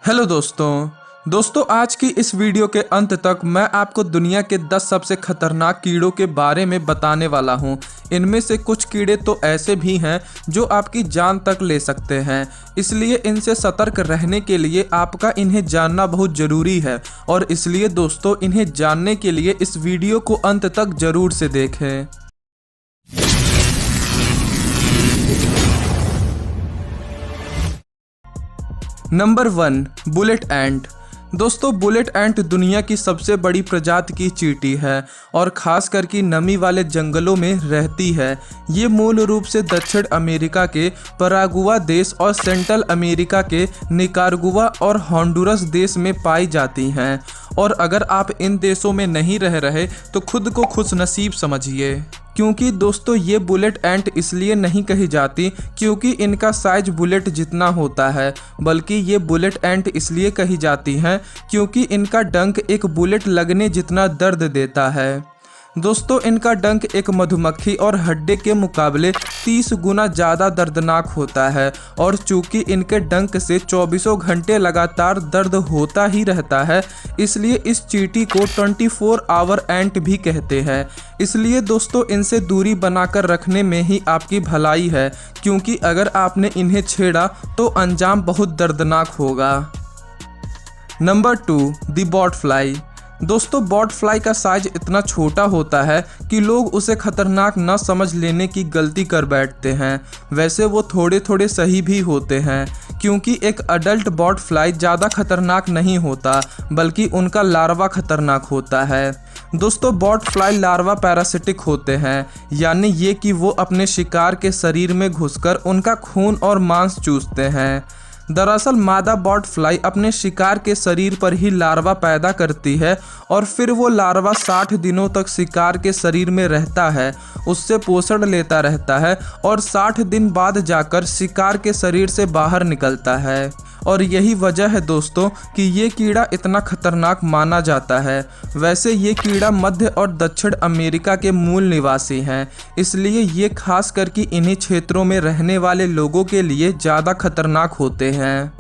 Hello दोस्तों आज की इस वीडियो के अंत तक मैं आपको दुनिया के 10 सबसे खतरनाक कीड़ों के बारे में बताने वाला हूं। इनमें से कुछ कीड़े तो ऐसे भी हैं जो आपकी जान तक ले सकते हैं, इसलिए इनसे सतर्क रहने के लिए आपका इन्हें जानना बहुत ज़रूरी है। और इसलिए दोस्तों, इन्हें जानने के लिए इस वीडियो को अंत तक ज़रूर से देखें। नंबर 1, बुलेट एंट। दोस्तों, बुलेट एंट दुनिया की सबसे बड़ी प्रजाति की चींटी है और खास करके नमी वाले जंगलों में रहती है। ये मूल रूप से दक्षिण अमेरिका के परागुआ देश और सेंट्रल अमेरिका के निकारागुआ और होंडुरस देश में पाई जाती हैं। और अगर आप इन देशों में नहीं रह रहे तो खुद को खुशनसीब समझिए, क्योंकि दोस्तों ये बुलेट एंट इसलिए नहीं कही जाती क्योंकि इनका साइज बुलेट जितना होता है, बल्कि ये बुलेट एंट इसलिए कही जाती हैं क्योंकि इनका डंक एक बुलेट लगने जितना दर्द देता है। दोस्तों, इनका डंक एक मधुमक्खी और हड्डे के मुकाबले 30 गुना ज़्यादा दर्दनाक होता है। और चूंकि इनके डंक से 24 घंटे लगातार दर्द होता ही रहता है, इसलिए इस चींटी को 24 आवर एंट भी कहते हैं। इसलिए दोस्तों, इनसे दूरी बनाकर रखने में ही आपकी भलाई है, क्योंकि अगर आपने इन्हें छेड़ा तो अंजाम बहुत दर्दनाक होगा। Number 2, the bot fly. दोस्तों, बॉट फ्लाई का साइज इतना छोटा होता है कि लोग उसे खतरनाक न समझ लेने की गलती कर बैठते हैं। वैसे वो थोड़े थोड़े सही भी होते हैं, क्योंकि एक अडल्ट बॉट फ्लाई ज़्यादा खतरनाक नहीं होता, बल्कि उनका लार्वा खतरनाक होता है। दोस्तों, बॉट फ्लाई लार्वा पैरासिटिक होते हैं, यानी ये कि वो अपने शिकार के शरीर में घुसकर उनका खून और मांस चूसते हैं। दरअसल मादा बॉट फ्लाई अपने शिकार के शरीर पर ही लार्वा पैदा करती है और फिर वो लार्वा 60 दिनों तक शिकार के शरीर में रहता है, उससे पोषण लेता रहता है और 60 दिन बाद जाकर शिकार के शरीर से बाहर निकलता है। और यही वजह है दोस्तों कि ये कीड़ा इतना खतरनाक माना जाता है। वैसे ये कीड़ा मध्य और दक्षिण अमेरिका के मूल निवासी हैं, इसलिए ये खास करके इन्हीं क्षेत्रों में रहने वाले लोगों के लिए ज़्यादा खतरनाक होते हैं।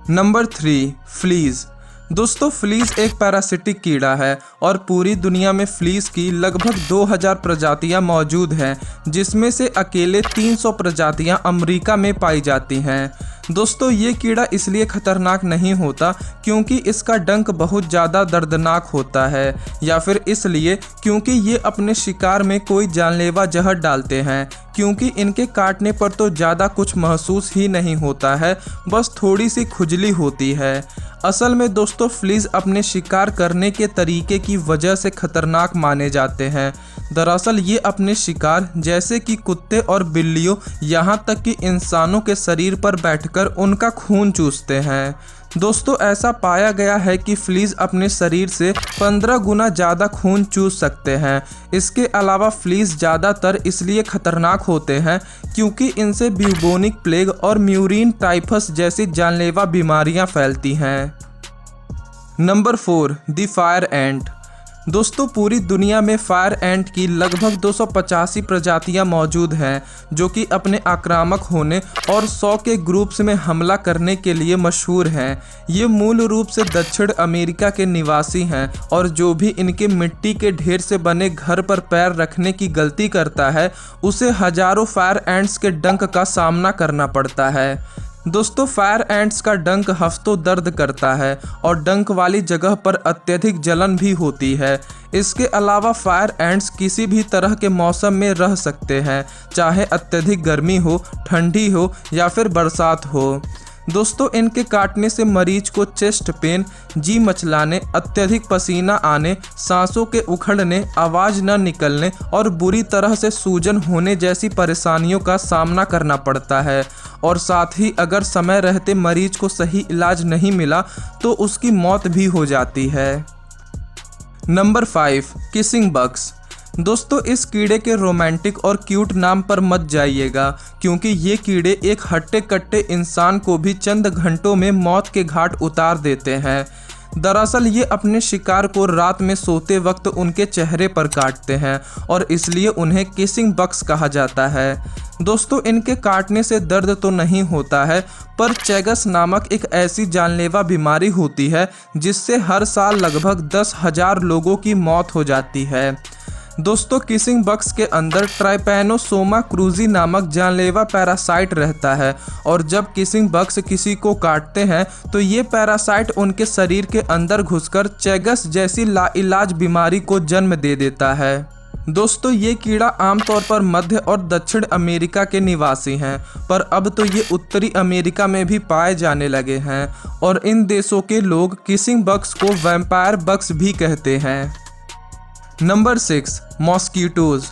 Number 3, fleas. दोस्तों, फ्लीज एक पैरासिटिक कीड़ा है और पूरी दुनिया में फ्लीज की लगभग 2000 प्रजातियां मौजूद हैं, जिसमें से अकेले 300 प्रजातियां अमेरिका में पाई जाती हैं। दोस्तों, ये कीड़ा इसलिए खतरनाक नहीं होता क्योंकि इसका डंक बहुत ज़्यादा दर्दनाक होता है, या फिर इसलिए क्योंकि ये अपने शिकार में कोई जानलेवा जहर डालते हैं, क्योंकि इनके काटने पर तो ज़्यादा कुछ महसूस ही नहीं होता है, बस थोड़ी सी खुजली होती है। असल में दोस्तों, फ्लीज अपने शिकार करने के तरीके की वजह से खतरनाक माने जाते हैं। दरअसल ये अपने शिकार जैसे कि कुत्ते और बिल्लियों, यहाँ तक कि इंसानों के शरीर पर बैठकर उनका खून चूसते हैं। दोस्तों, ऐसा पाया गया है कि फ्लीज अपने शरीर से 15 गुना ज़्यादा खून चूस सकते हैं। इसके अलावा फ्लीज ज़्यादातर इसलिए खतरनाक होते हैं क्योंकि इनसे ब्यूबोनिक प्लेग और म्यूरिन टाइफस जैसी जानलेवा बीमारियां फैलती हैं। नंबर 4, द फायर एंट। दोस्तों, पूरी दुनिया में फायर एंट की लगभग 285 प्रजातियां मौजूद हैं, जो कि अपने आक्रामक होने और 100 के ग्रुप्स में हमला करने के लिए मशहूर हैं। ये मूल रूप से दक्षिण अमेरिका के निवासी हैं और जो भी इनके मिट्टी के ढेर से बने घर पर पैर रखने की गलती करता है, उसे हजारों फायर एंट्स के डंक का सामना करना पड़ता है। दोस्तों, फायर एंट्स का डंक हफ्तों दर्द करता है और डंक वाली जगह पर अत्यधिक जलन भी होती है। इसके अलावा फायर एंट्स किसी भी तरह के मौसम में रह सकते हैं, चाहे अत्यधिक गर्मी हो, ठंडी हो या फिर बरसात हो। दोस्तों, इनके काटने से मरीज को चेस्ट पेन, जी मचलाने, अत्यधिक पसीना आने, सांसों के उखड़ने, आवाज़ न निकलने और बुरी तरह से सूजन होने जैसी परेशानियों का सामना करना पड़ता है। और साथ ही अगर समय रहते मरीज को सही इलाज नहीं मिला तो उसकी मौत भी हो जाती है। Number 5, kissing bugs. दोस्तों, इस कीड़े के रोमांटिक और क्यूट नाम पर मत जाइएगा, क्योंकि ये कीड़े एक हट्टे कट्टे इंसान को भी चंद घंटों में मौत के घाट उतार देते हैं। दरअसल ये अपने शिकार को रात में सोते वक्त उनके चेहरे पर काटते हैं और इसलिए उन्हें किसिंग बग्स कहा जाता है। दोस्तों इनके काटने से दर्द तो नहीं होता है, पर चैगस नामक एक ऐसी जानलेवा बीमारी होती है जिससे हर साल लगभग 10,000 लोगों की मौत हो जाती है। दोस्तों किसिंग बग्स के अंदर ट्राइपैनोसोमा क्रूजी नामक जानलेवा पैरासाइट रहता है और जब किसिंग बग्स किसी को काटते हैं तो ये पैरासाइट उनके शरीर के अंदर घुसकर चैगस जैसी लाइलाज बीमारी को जन्म दे देता है। दोस्तों ये कीड़ा आमतौर पर मध्य और दक्षिण अमेरिका के निवासी हैं, पर अब तो ये उत्तरी अमेरिका में भी पाए जाने लगे हैं और इन देशों के लोग किसिंग बग्स को वैम्पायर बग्स भी कहते हैं। Number 6, mosquitoes.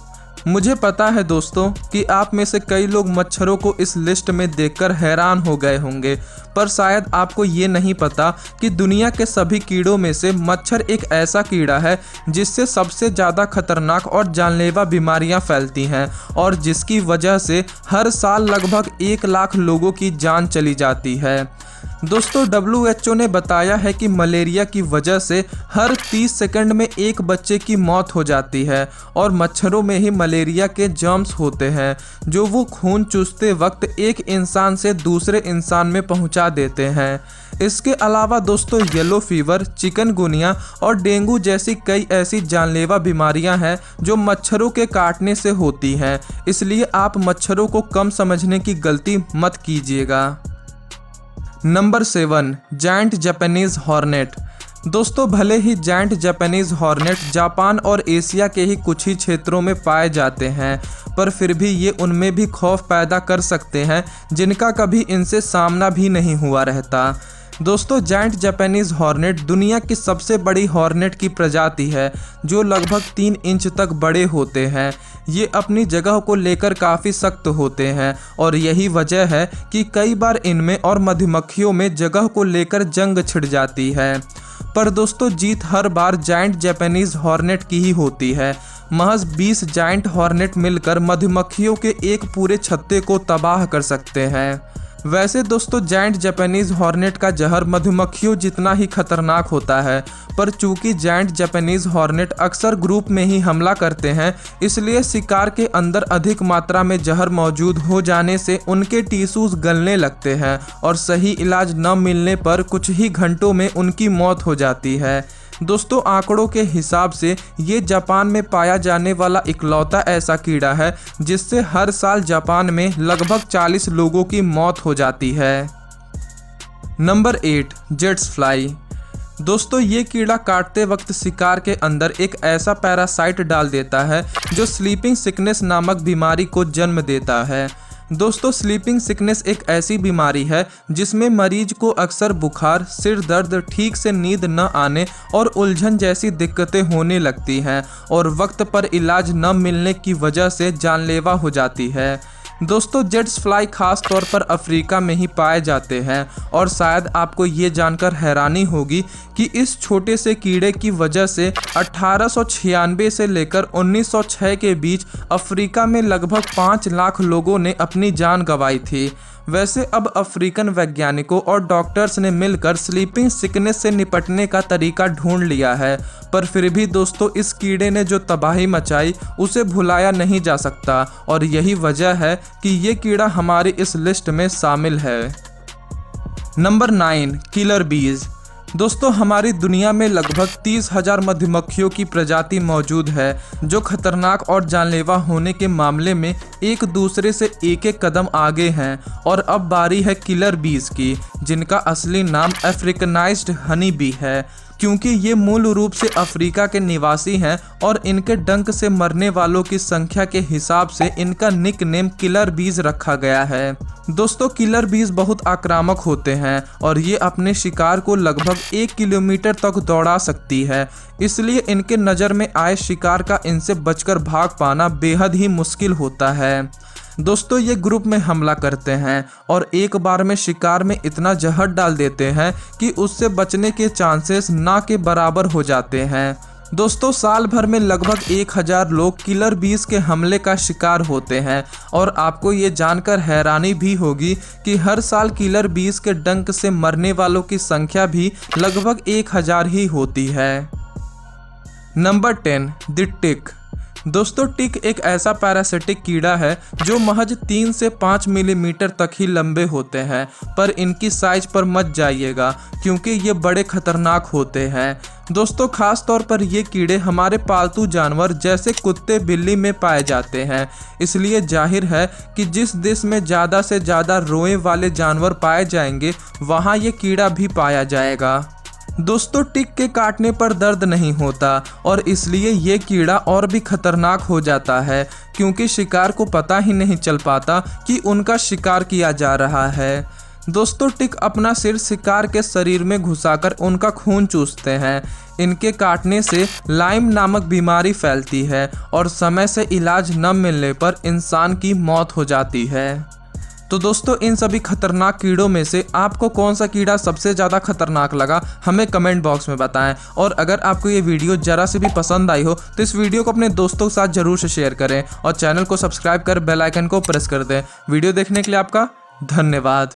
मुझे पता है दोस्तों कि आप में से कई लोग मच्छरों को इस लिस्ट में देखकर हैरान हो गए होंगे, पर शायद आपको ये नहीं पता कि दुनिया के सभी कीड़ों में से मच्छर एक ऐसा कीड़ा है जिससे सबसे ज़्यादा खतरनाक और जानलेवा बीमारियां फैलती हैं और जिसकी वजह से हर साल लगभग 1 लाख लोगों की जान चली जाती है। दोस्तों WHO ने बताया है कि मलेरिया की वजह से हर 30 सेकंड में एक बच्चे की मौत हो जाती है और मच्छरों में ही मलेरिया के जर्म्स होते हैं जो वो खून चूसते वक्त एक इंसान से दूसरे इंसान में पहुंचा देते हैं। इसके अलावा दोस्तों येलो फीवर, चिकनगुनिया और डेंगू जैसी कई ऐसी जानलेवा बीमारियां हैं जो मच्छरों के काटने से होती हैं, इसलिए आप मच्छरों को कम समझने की गलती मत कीजिएगा। Number 7, giant Japanese hornet. दोस्तों भले ही जायंट जापानीज हॉर्नेट जापान और एशिया के ही कुछ ही क्षेत्रों में पाए जाते हैं, पर फिर भी ये उनमें भी खौफ पैदा कर सकते हैं जिनका कभी इनसे सामना भी नहीं हुआ रहता। दोस्तों जायंट जापानीज हॉर्नेट दुनिया की सबसे बड़ी हॉर्नेट की प्रजाति है जो लगभग 3 इंच तक बड़े होते हैं। ये अपनी जगह को लेकर काफ़ी सख्त होते हैं और यही वजह है कि कई बार इनमें और मधुमक्खियों में जगह को लेकर जंग छिड़ जाती है। पर दोस्तों जीत हर बार जायंट जापानीज हॉर्नेट की ही होती है। महज 20 जायंट हॉर्नेट मिलकर मधुमक्खियों के एक पूरे छत्ते को तबाह कर सकते हैं। वैसे दोस्तों जायंट जापानीज हॉर्नेट का जहर मधुमक्खियों जितना ही खतरनाक होता है, पर चूंकि जायंट जापानीज हॉर्नेट अक्सर ग्रुप में ही हमला करते हैं, इसलिए शिकार के अंदर अधिक मात्रा में जहर मौजूद हो जाने से उनके टिश्यूज गलने लगते हैं और सही इलाज न मिलने पर कुछ ही घंटों में उनकी मौत हो जाती है। दोस्तों आंकड़ों के हिसाब से ये जापान में पाया जाने वाला इकलौता ऐसा कीड़ा है जिससे हर साल जापान में लगभग 40 लोगों की मौत हो जाती है। Number 8, jets fly. दोस्तों ये कीड़ा काटते वक्त शिकार के अंदर एक ऐसा पैरासाइट डाल देता है जो स्लीपिंग सिकनेस नामक बीमारी को जन्म देता है। दोस्तों स्लीपिंग सिकनेस एक ऐसी बीमारी है जिसमें मरीज को अक्सर बुखार, सिर दर्द, ठीक से नींद न आने और उलझन जैसी दिक्कतें होने लगती हैं और वक्त पर इलाज न मिलने की वजह से जानलेवा हो जाती है। दोस्तों जेट्स फ्लाई खास तौर पर अफ्रीका में ही पाए जाते हैं और शायद आपको ये जानकर हैरानी होगी कि इस छोटे से कीड़े की वजह से 1896 से लेकर 1906 के बीच अफ्रीका में लगभग 5 लाख लोगों ने अपनी जान गंवाई थी। वैसे अब अफ्रीकन वैज्ञानिकों और डॉक्टर्स ने मिलकर स्लीपिंग सिकनेस से निपटने का तरीका ढूंढ लिया है, पर फिर भी दोस्तों इस कीड़े ने जो तबाही मचाई उसे भुलाया नहीं जा सकता और यही वजह है कि ये कीड़ा हमारी इस लिस्ट में शामिल है। नंबर 9, किलर बीज। दोस्तों हमारी दुनिया में लगभग 30,000 मधुमक्खियों की प्रजाति मौजूद है जो खतरनाक और जानलेवा होने के मामले में एक दूसरे से एक कदम आगे हैं और अब बारी है किलर बीज की, जिनका असली नाम अफ्रीकनाइज्ड हनी बी है क्योंकि ये मूल रूप से अफ्रीका के निवासी हैं और इनके डंक से मरने वालों की संख्या के हिसाब से इनका निकनेम किलर बीज रखा गया है। दोस्तों किलर बीज बहुत आक्रामक होते हैं और ये अपने शिकार को लगभग 1 किलोमीटर तक दौड़ा सकती है, इसलिए इनके नज़र में आए शिकार का इनसे बचकर भाग पाना बेहद ही मुश्किल होता है। दोस्तों ये ग्रुप में हमला करते हैं और एक बार में शिकार में इतना जहर डाल देते हैं कि उससे बचने के चांसेस ना के बराबर हो जाते हैं। दोस्तों साल भर में लगभग 1000 लोग किलर बीज के हमले का शिकार होते हैं और आपको ये जानकर हैरानी भी होगी कि हर साल किलर बीज के डंक से मरने वालों की संख्या भी लगभग 1000 ही होती है। नंबर 10 द टिक। दोस्तों टिक एक ऐसा पैरासिटिक कीड़ा है जो महज 3 से 5 मिलीमीटर तक ही लंबे होते हैं, पर इनकी साइज पर मत जाइएगा क्योंकि ये बड़े खतरनाक होते हैं। दोस्तों खास तौर पर ये कीड़े हमारे पालतू जानवर जैसे कुत्ते बिल्ली में पाए जाते हैं, इसलिए जाहिर है कि जिस देश में ज़्यादा से ज़्यादा रोए वाले जानवर पाए जाएंगे वहाँ ये कीड़ा भी पाया जाएगा। दोस्तों टिक के काटने पर दर्द नहीं होता और इसलिए ये कीड़ा और भी खतरनाक हो जाता है क्योंकि शिकार को पता ही नहीं चल पाता कि उनका शिकार किया जा रहा है। दोस्तों टिक अपना सिर शिकार के शरीर में घुसाकर उनका खून चूसते हैं। इनके काटने से लाइम नामक बीमारी फैलती है और समय से इलाज न मिलने पर इंसान की मौत हो जाती है। तो दोस्तों इन सभी खतरनाक कीड़ों में से आपको कौन सा कीड़ा सबसे ज़्यादा खतरनाक लगा हमें कमेंट बॉक्स में बताएं। और अगर आपको ये वीडियो ज़रा से भी पसंद आई हो तो इस वीडियो को अपने दोस्तों के साथ ज़रूर से शेयर करें और चैनल को सब्सक्राइब कर बेल आइकन को प्रेस कर दें। वीडियो देखने के लिए आपका धन्यवाद।